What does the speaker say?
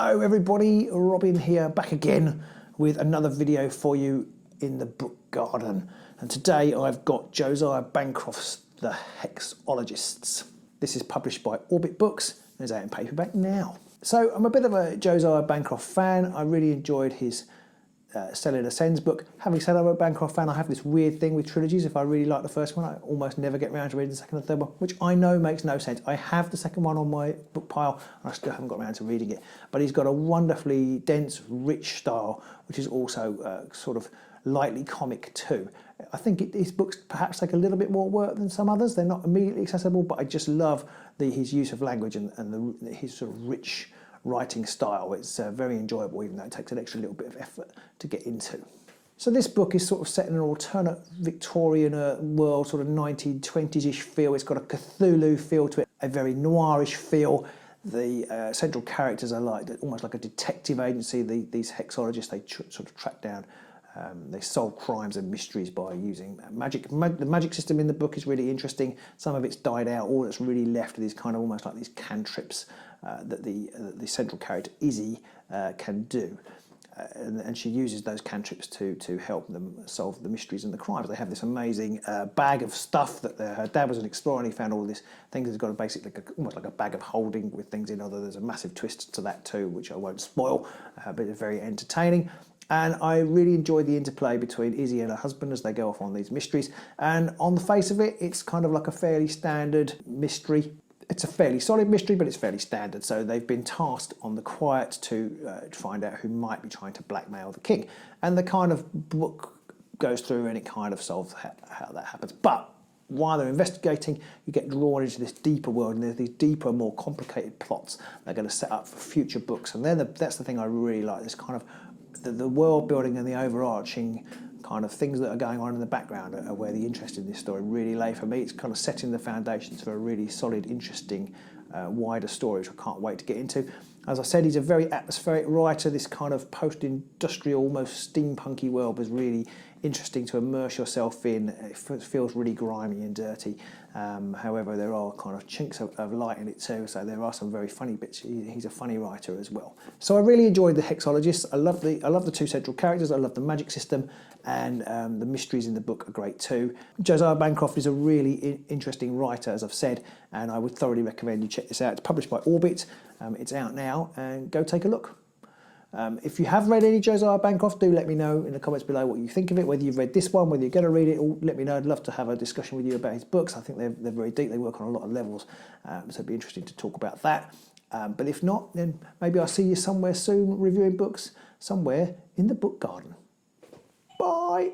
Hello everybody, Robin here, back again with another video for you in the book garden. And today I've got Josiah Bancroft's The Hexologists. This is published by Orbit Books and is out in paperback now. So I'm a bit of a Josiah Bancroft fan. I really enjoyed his Stellar Ascends book. Having said I'm a Bancroft fan, I have this weird thing with trilogies. If I really like the first one, I almost never get around to reading the second and third one, which I know makes no sense. I have the second one on my book pile and I still haven't got around to reading it. But he's got a wonderfully dense, rich style, which is also sort of lightly comic too. I think his books perhaps take a little bit more work than some others. They're not immediately accessible, but I just love his use of language and his sort of rich writing style. It's very enjoyable, even though it takes an extra little bit of effort to get into. So this book is sort of set in an alternate Victorian world, sort of 1920s-ish feel. It's got a Cthulhu feel to it, a very noirish feel. The central characters are almost like a detective agency. These hexologists, they sort of track down, they solve crimes and mysteries by using magic. The magic system in the book is really interesting. Some of it's died out. All that's really left are these kind of almost like these cantrips that the central character Izzy can do. And she uses those cantrips to help them solve the mysteries and the crimes. They have this amazing bag of stuff that her dad was an explorer and he found all these things. He's got basically almost like a bag of holding with things in. Although there's a massive twist to that too, which I won't spoil, but it's very entertaining. And I really enjoyed the interplay between Izzy and her husband as they go off on these mysteries. And on the face of it, it's kind of like a fairly standard mystery. It's a fairly solid mystery, but it's fairly standard. So they've been tasked on the quiet to find out who might be trying to blackmail the king. And the kind of book goes through and it kind of solves how that happens. But while they're investigating, you get drawn into this deeper world, and there's these deeper, more complicated plots they're going to set up for future books. And that's the thing I really like, this kind of the world building and the overarching kind of things that are going on in the background are where the interest in this story really lay for me. It's kind of setting the foundations for a really solid, interesting, wider story, which I can't wait to get into. As I said, he's a very atmospheric writer. This kind of post-industrial, almost steampunky world was really interesting to immerse yourself in. It feels really grimy and dirty. However, there are kind of chinks of light in it too, so there are some very funny bits. He's a funny writer as well. So I really enjoyed The Hexologists. I love the two central characters. I love the magic system, and the mysteries in the book are great too. Josiah Bancroft is a really interesting writer, as I've said, and I would thoroughly recommend you check this out. It's published by Orbit. It's out now, and go take a look. If you have read any Josiah Bancroft, do let me know in the comments below what you think of it, whether you've read this one, whether you're going to read it, or let me know. I'd love to have a discussion with you about his books. I think they're very deep, they work on a lot of levels, so it'd be interesting to talk about that. But if not, then maybe I'll see you somewhere soon reviewing books, somewhere in the book garden. Bye!